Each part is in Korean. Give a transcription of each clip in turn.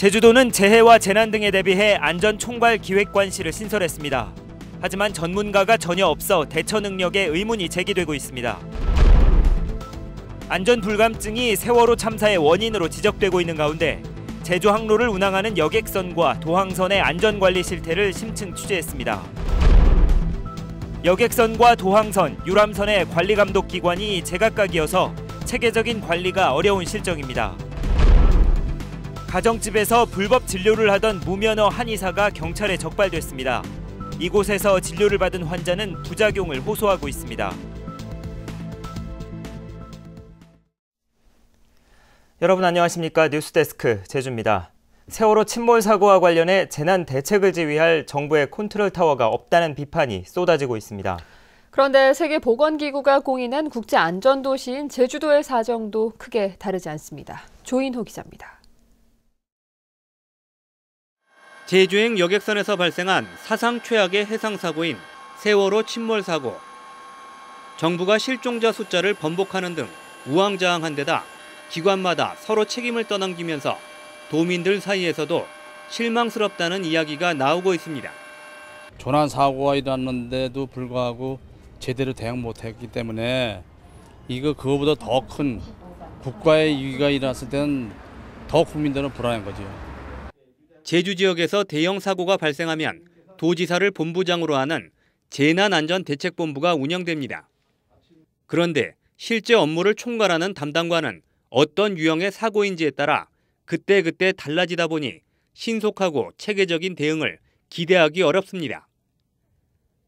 제주도는 재해와 재난 등에 대비해 안전총괄기획관실을 신설했습니다. 하지만 전문가가 전혀 없어 대처 능력에 의문이 제기되고 있습니다. 안전불감증이 세월호 참사의 원인으로 지적되고 있는 가운데 제주 항로를 운항하는 여객선과 도항선의 안전관리 실태를 심층 취재했습니다. 여객선과 도항선, 유람선의 관리감독기관이 제각각이어서 체계적인 관리가 어려운 실정입니다. 가정집에서 불법 진료를 하던 무면허 한의사가 경찰에 적발됐습니다. 이곳에서 진료를 받은 환자는 부작용을 호소하고 있습니다. 여러분 안녕하십니까? 뉴스데스크 제주입니다. 세월호 침몰 사고와 관련해 재난 대책을 지휘할 정부의 컨트롤타워가 없다는 비판이 쏟아지고 있습니다. 그런데 세계보건기구가 공인한 국제안전도시인 제주도의 사정도 크게 다르지 않습니다. 조인호 기자입니다. 제주행 여객선에서 발생한 사상 최악의 해상사고인 세월호 침몰 사고. 정부가 실종자 숫자를 번복하는 등 우왕좌왕한 데다 기관마다 서로 책임을 떠넘기면서 도민들 사이에서도 실망스럽다는 이야기가 나오고 있습니다. 조난 사고가 일어났는데도 불구하고 제대로 대응 못했기 때문에 그거보다 더 큰 국가의 위기가 일어났을 때는 더 국민들은 불안한 거죠. 제주 지역에서 대형 사고가 발생하면 도지사를 본부장으로 하는 재난안전대책본부가 운영됩니다. 그런데 실제 업무를 총괄하는 담당관은 어떤 유형의 사고인지에 따라 그때그때 달라지다 보니 신속하고 체계적인 대응을 기대하기 어렵습니다.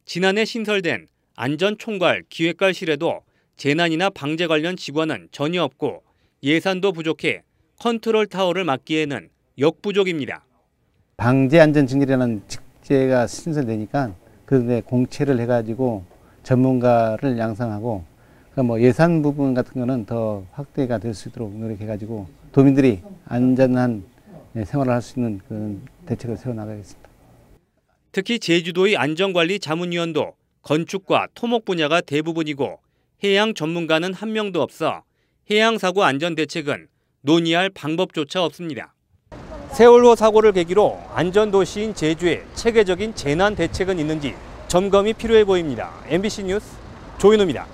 지난해 신설된 안전총괄기획관실에도 재난이나 방재 관련 직원은 전혀 없고 예산도 부족해 컨트롤타워를 맡기에는 역부족입니다. 방재안전증진이라는 직제가 신설되니까 그런데 공채를 해가지고 전문가를 양성하고 예산 부분 같은 거는 더 확대가 될 수 있도록 노력해가지고 도민들이 안전한 생활을 할 수 있는 그런 대책을 세워나가겠습니다. 특히 제주도의 안전관리 자문위원도 건축과 토목 분야가 대부분이고 해양 전문가는 한 명도 없어 해양사고 안전대책은 논의할 방법조차 없습니다. 세월호 사고를 계기로 안전도시인 제주에 체계적인 재난 대책은 있는지 점검이 필요해 보입니다. MBC 뉴스 조인호입니다.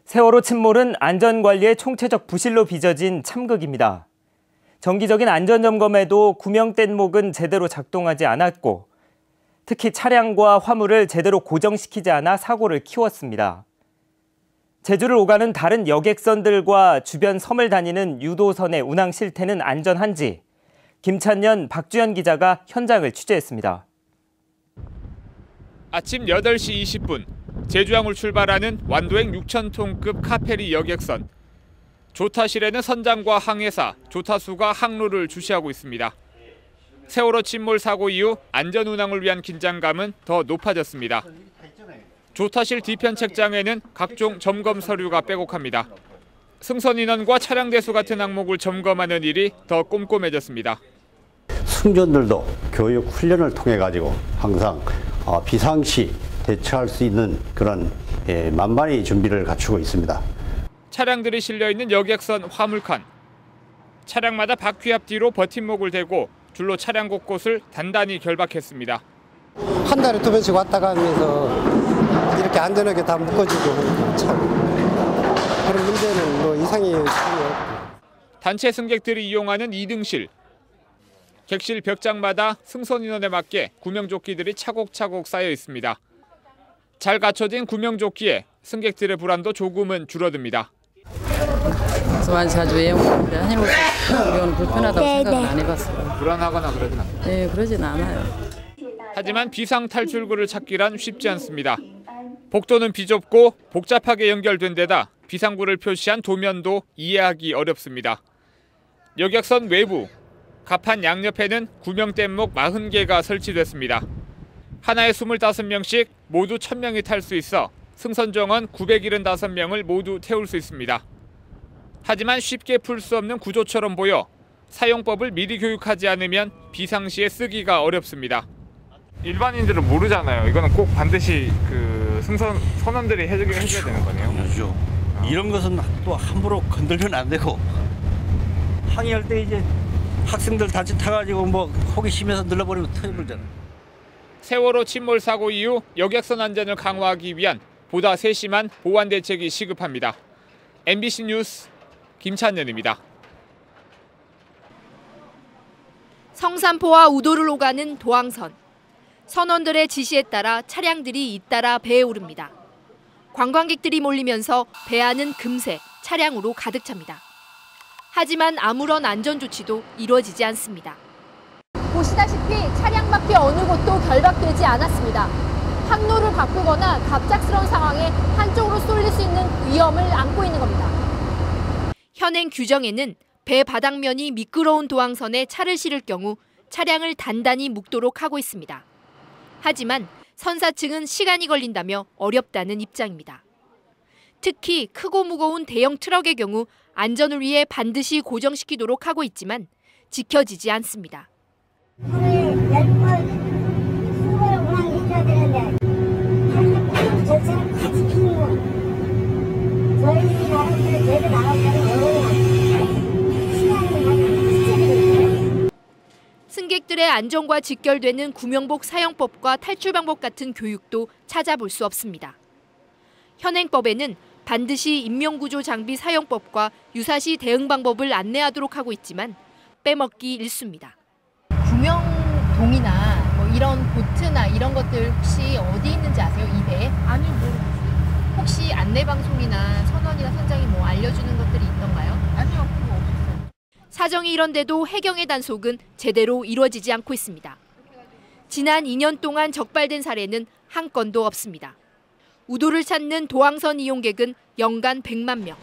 세월호 침몰은 안전관리의 총체적 부실로 빚어진 참극입니다. 정기적인 안전점검에도 구명된 목은 제대로 작동하지 않았고 특히 차량과 화물을 제대로 고정시키지 않아 사고를 키웠습니다. 제주를 오가는 다른 여객선들과 주변 섬을 다니는 유도선의 운항 실태는 안전한지 김찬년, 박주연 기자가 현장을 취재했습니다. 아침 8시 20분 제주항을 출발하는 완도행 6,000톤급 카페리 여객선. 조타실에는 선장과 항해사, 조타수가 항로를 주시하고 있습니다. 세월호 침몰 사고 이후 안전운항을 위한 긴장감은 더 높아졌습니다. 조타실 뒤편 책장에는 각종 점검 서류가 빼곡합니다. 승선 인원과 차량 대수 같은 항목을 점검하는 일이 더 꼼꼼해졌습니다. 승조원들도 교육 훈련을 통해 가지고 항상 비상시 대처할 수 있는 그런 만반의 준비를 갖추고 있습니다. 차량들이 실려있는 여객선 화물칸. 차량마다 바퀴 앞뒤로 버팀목을 대고 줄로 차량 곳곳을 단단히 결박했습니다. 한 달에 2번씩 왔다 가면서 이렇게 안전하게 다 묶어주고 참 그런 문제는 이상이 없고요. 단체 승객들이 이용하는 2등실. 객실 벽장마다 승선 인원에 맞게 구명조끼들이 차곡차곡 쌓여 있습니다. 잘 갖춰진 구명조끼에 승객들의 불안도 조금은 줄어듭니다. 자주 애용하는데 한일로는 불편하다고 생각은 안 해봤어요. 불안하거나 그러진 않아요? 네, 그러진 않아요. 하지만 비상 탈출구를 찾기란 쉽지 않습니다. 복도는 비좁고 복잡하게 연결된 데다 비상구를 표시한 도면도 이해하기 어렵습니다. 여객선 외부, 갑판 양옆에는 구명뗏목 40개가 설치됐습니다. 하나에 25명씩 모두 1,000명이 탈 수 있어 승선 정원 975명을 모두 태울 수 있습니다. 하지만 쉽게 풀 수 없는 구조처럼 보여 사용법을 미리 교육하지 않으면 비상시에 쓰기가 어렵습니다. 일반인들은 모르잖아요. 이거는 꼭 반드시 그 선원들이 해줘야 되는 거네요. 당연하죠. 이런 것은 또 함부로 건들면 안 되고 항의할 때 이제 학생들 단체 타가지고 뭐 호기심에서 눌러버리면 터져버리잖아요. 세월호 침몰 사고 이후 여객선 안전을 강화하기 위한 보다 세심한 보안 대책이 시급합니다. MBC 뉴스 김찬현입니다. 성산포와 우도를 오가는 도항선. 선원들의 지시에 따라 차량들이 잇따라 배에 오릅니다. 관광객들이 몰리면서 배 안은 금세 차량으로 가득 찹니다. 하지만 아무런 안전 조치도 이루어지지 않습니다. 보시다시피 차량 밖에 어느 곳도 결박되지 않았습니다. 항로를 바꾸거나 갑작스러운 상황에 한쪽으로 쏠릴 수 있는 위험을 안고 있는 겁니다. 현행 규정에는 배 바닥면이 미끄러운 도항선에 차를 실을 경우 차량을 단단히 묶도록 하고 있습니다. 하지만 선사 측은 시간이 걸린다며 어렵다는 입장입니다. 특히 크고 무거운 대형 트럭의 경우 안전을 위해 반드시 고정시키도록 하고 있지만 지켜지지 않습니다. 승객들의 안전과 직결되는 구명복 사용법과 탈출 방법 같은 교육도 찾아볼 수 없습니다. 현행법에는 반드시 인명구조 장비 사용법과 유사시 대응 방법을 안내하도록 하고 있지만 빼먹기 일쑤입니다. 구명동이나 뭐 이런 보트나 이런 것들 혹시 어디 있는지 아세요? 이 배에? 아니 모르겠어요. 혹시 안내 방송이나 선원이나 선장이 뭐 알려주는 것들이 있던가요? 아니요, 그거 없었어요. 사정이 이런데도 해경의 단속은 제대로 이루어지지 않고 있습니다. 지난 2년 동안 적발된 사례는 한 건도 없습니다. 우도를 찾는 도항선 이용객은 연간 100만 명.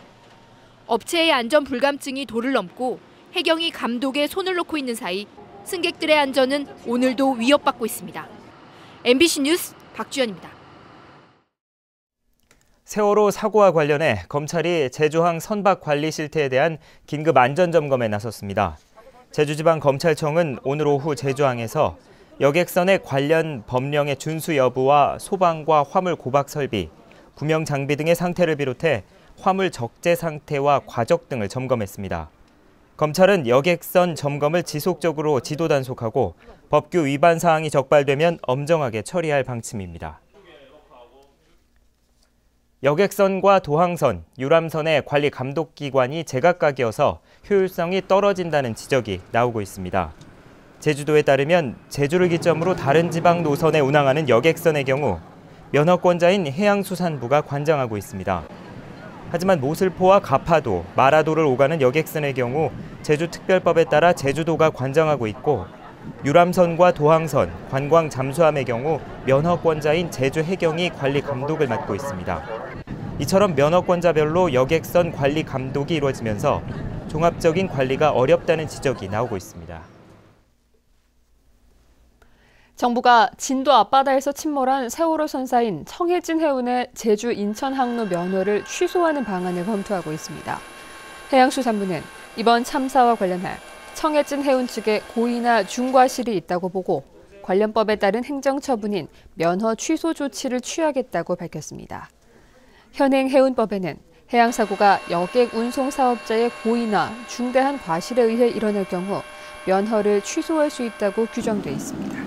업체의 안전 불감증이 도를 넘고 해경이 감독에 손을 놓고 있는 사이 승객들의 안전은 오늘도 위협받고 있습니다. MBC 뉴스 박주연입니다. 세월호 사고와 관련해 검찰이 제주항 선박 관리 실태에 대한 긴급 안전점검에 나섰습니다. 제주지방검찰청은 오늘 오후 제주항에서 여객선의 관련 법령의 준수 여부와 소방과 화물 고박 설비, 구명 장비 등의 상태를 비롯해 화물 적재 상태와 과적 등을 점검했습니다. 검찰은 여객선 점검을 지속적으로 지도 단속하고 법규 위반 사항이 적발되면 엄정하게 처리할 방침입니다. 여객선과 도항선, 유람선의 관리 감독 기관이 제각각이어서 효율성이 떨어진다는 지적이 나오고 있습니다. 제주도에 따르면 제주를 기점으로 다른 지방 노선에 운항하는 여객선의 경우 면허권자인 해양수산부가 관장하고 있습니다. 하지만 모슬포와 가파도, 마라도를 오가는 여객선의 경우 제주특별법에 따라 제주도가 관장하고 있고 유람선과 도항선, 관광 잠수함의 경우 면허권자인 제주해경이 관리 감독을 맡고 있습니다. 이처럼 면허권자별로 여객선 관리 감독이 이루어지면서 종합적인 관리가 어렵다는 지적이 나오고 있습니다. 정부가 진도 앞바다에서 침몰한 세월호 선사인 청해진 해운의 제주 인천 항로 면허를 취소하는 방안을 검토하고 있습니다. 해양수산부는 이번 참사와 관련해 청해진 해운 측에 고의나 중과실이 있다고 보고 관련법에 따른 행정처분인 면허 취소 조치를 취하겠다고 밝혔습니다. 현행 해운법에는 해양사고가 여객 운송 사업자의 고의나 중대한 과실에 의해 일어날 경우 면허를 취소할 수 있다고 규정돼 있습니다.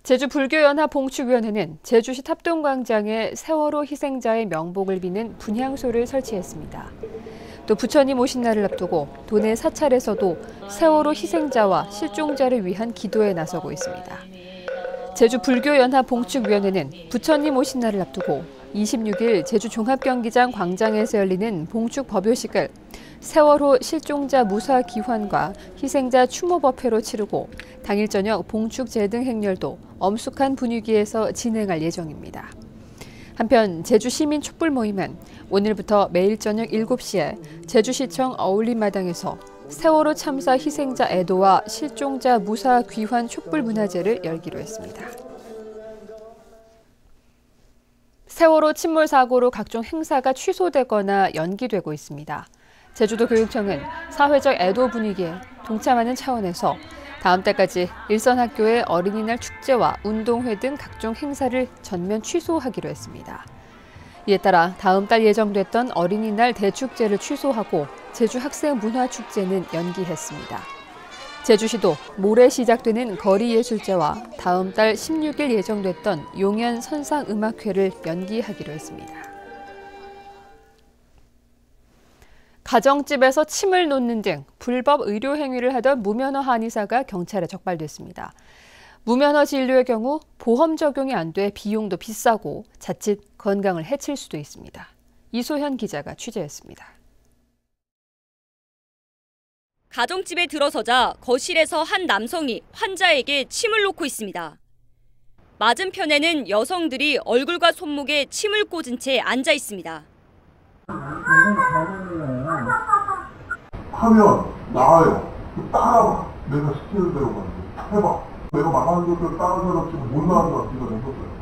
제주불교연합봉축위원회는 제주시 탑동광장에 세월호 희생자의 명복을 비는 분향소를 설치했습니다. 또 부처님 오신 날을 앞두고 도내 사찰에서도 세월호 희생자와 실종자를 위한 기도에 나서고 있습니다. 제주불교연합봉축위원회는 부처님 오신 날을 앞두고 26일 제주종합경기장 광장에서 열리는 봉축 법요식을 세월호 실종자 무사 기환과 희생자 추모 법회로 치르고 당일 저녁 봉축 제등 행렬도 엄숙한 분위기에서 진행할 예정입니다. 한편 제주시민 촛불 모임은 오늘부터 매일 저녁 7시에 제주시청 어울림마당에서 세월호 참사 희생자 애도와 실종자 무사 귀환 촛불 문화제를 열기로 했습니다. 세월호 침몰 사고로 각종 행사가 취소되거나 연기되고 있습니다. 제주도 교육청은 사회적 애도 분위기에 동참하는 차원에서 다음 달까지 일선 학교의 어린이날 축제와 운동회 등 각종 행사를 전면 취소하기로 했습니다. 이에 따라 다음 달 예정됐던 어린이날 대축제를 취소하고 제주 학생문화축제는 연기했습니다. 제주시도 모레 시작되는 거리예술제와 다음 달 16일 예정됐던 용연 선상음악회를 연기하기로 했습니다. 가정집에서 침을 놓는 등 불법 의료 행위를 하던 무면허 한의사가 경찰에 적발됐습니다. 무면허 진료의 경우 보험 적용이 안 돼 비용도 비싸고 자칫 건강을 해칠 수도 있습니다. 이소현 기자가 취재했습니다. 가정집에 들어서자 거실에서 한 남성이 환자에게 침을 놓고 있습니다. 맞은편에는 여성들이 얼굴과 손목에 침을 꽂은 채 앉아 있습니다. 하면 나와요. 따라봐. 내가 시키는 대로 가는데 해봐. 내가 말하는 것대로 따라서 지금 못 나가는 것 같기도 했었어요.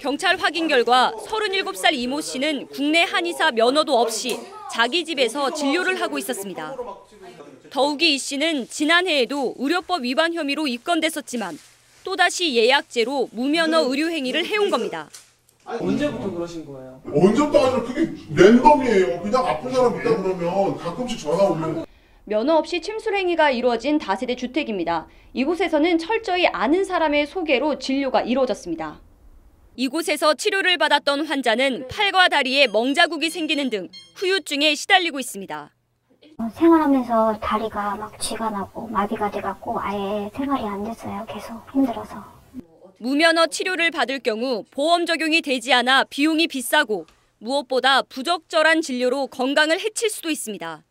경찰 확인 결과 37살 이모 씨는 국내 한의사 면허도 없이 자기 집에서 진료를 하고 있었습니다. 더욱이 이 씨는 지난해에도 의료법 위반 혐의로 입건됐었지만 또다시 예약제로 무면허 의료 행위를 해온 겁니다. 언제부터 그러신 거예요? 언제부터 아니라 그게 랜덤이에요. 그냥 아픈 사람 있다 그러면 가끔씩 전화 오면. 면허 없이 침술 행위가 이루어진 다세대 주택입니다. 이곳에서는 철저히 아는 사람의 소개로 진료가 이루어졌습니다. 이곳에서 치료를 받았던 환자는 팔과 다리에 멍자국이 생기는 등 후유증에 시달리고 있습니다. 생활하면서 다리가 막 쥐가 나고 마비가 돼갖고 아예 생활이 안 됐어요. 계속 힘들어서. 무면허 치료를 받을 경우 보험 적용이 되지 않아 비용이 비싸고 무엇보다 부적절한 진료로 건강을 해칠 수도 있습니다.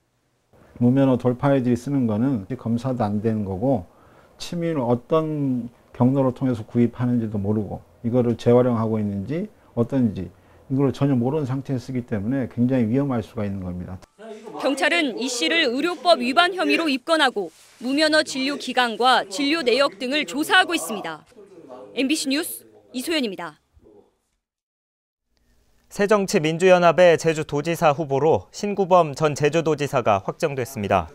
무면허 돌파애들이 쓰는 거는 검사도 안 되는 거고 침을 어떤 경로를 통해서 구입하는지도 모르고 이거를 재활용하고 있는지 어떤지 이걸 전혀 모르는 상태에 쓰기 때문에 굉장히 위험할 수가 있는 겁니다. 경찰은 이 씨를 의료법 위반 혐의로 입건하고 무면허 진료 기간과 진료 내역 등을 조사하고 있습니다. MBC 뉴스 이소연입니다. 새정치민주연합의 제주도지사 후보로 신구범 전 제주도지사가 확정됐습니다.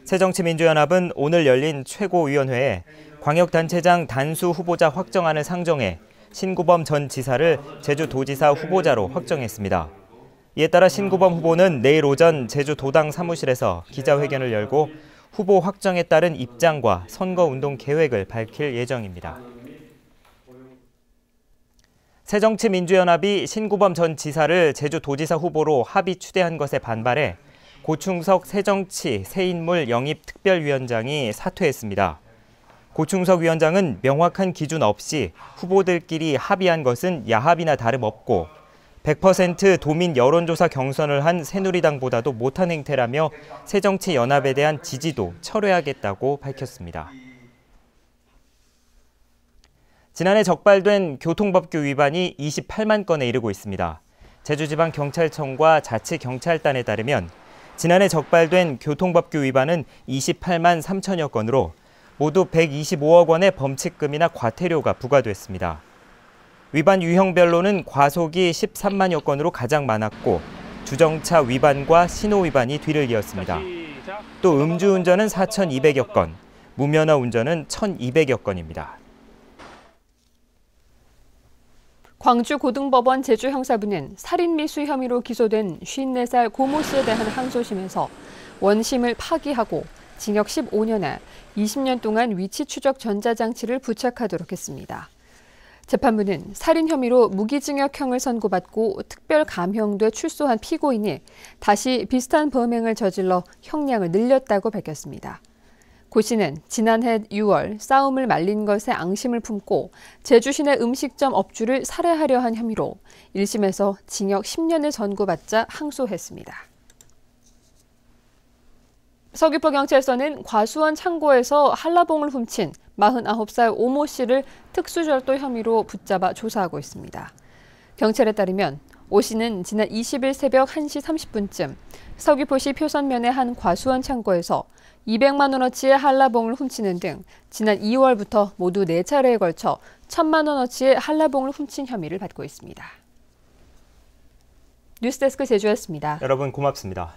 새정치민주연합은 오늘 열린 최고위원회에 광역단체장 단수 후보자 확정안을 상정해 신구범 전 지사를 제주도지사 후보자로 확정했습니다. 이에 따라 신구범 후보는 내일 오전 제주도당 사무실에서 기자회견을 열고 후보 확정에 따른 입장과 선거운동 계획을 밝힐 예정입니다. 새정치민주연합이 신구범 전 지사를 제주도지사 후보로 합의 추대한 것에 반발해 고충석 새정치 새인물 영입특별위원장이 사퇴했습니다. 고충석 위원장은 명확한 기준 없이 후보들끼리 합의한 것은 야합이나 다름없고 100% 도민 여론조사 경선을 한 새누리당보다도 못한 행태라며 새정치연합에 대한 지지도 철회하겠다고 밝혔습니다. 지난해 적발된 교통법규 위반이 28만 건에 이르고 있습니다. 제주지방경찰청과 자치경찰단에 따르면 지난해 적발된 교통법규 위반은 28만 3천여 건으로 모두 125억 원의 범칙금이나 과태료가 부과됐습니다. 위반 유형별로는 과속이 13만여 건으로 가장 많았고 주정차 위반과 신호 위반이 뒤를 이었습니다. 또 음주운전은 4,200여 건, 무면허 운전은 1,200여 건입니다. 광주고등법원 제주형사부는 살인미수 혐의로 기소된 54살 고모 씨에 대한 항소심에서 원심을 파기하고 징역 15년에 20년 동안 위치 추적 전자장치를 부착하도록 했습니다. 재판부는 살인 혐의로 무기징역형을 선고받고 특별 감형돼 출소한 피고인이 다시 비슷한 범행을 저질러 형량을 늘렸다고 밝혔습니다. 고 씨는 지난해 6월 싸움을 말린 것에 앙심을 품고 제주시내 음식점 업주를 살해하려 한 혐의로 1심에서 징역 10년을 선고받자 항소했습니다. 서귀포경찰서는 과수원 창고에서 한라봉을 훔친 49살 오모 씨를 특수절도 혐의로 붙잡아 조사하고 있습니다. 경찰에 따르면 오 씨는 지난 20일 새벽 1시 30분쯤 서귀포시 표선면의 한 과수원 창고에서 200만 원어치의 한라봉을 훔치는 등 지난 2월부터 모두 4차례에 걸쳐 1,000만 원어치의 한라봉을 훔친 혐의를 받고 있습니다. 뉴스데스크 제주였습니다. 여러분 고맙습니다.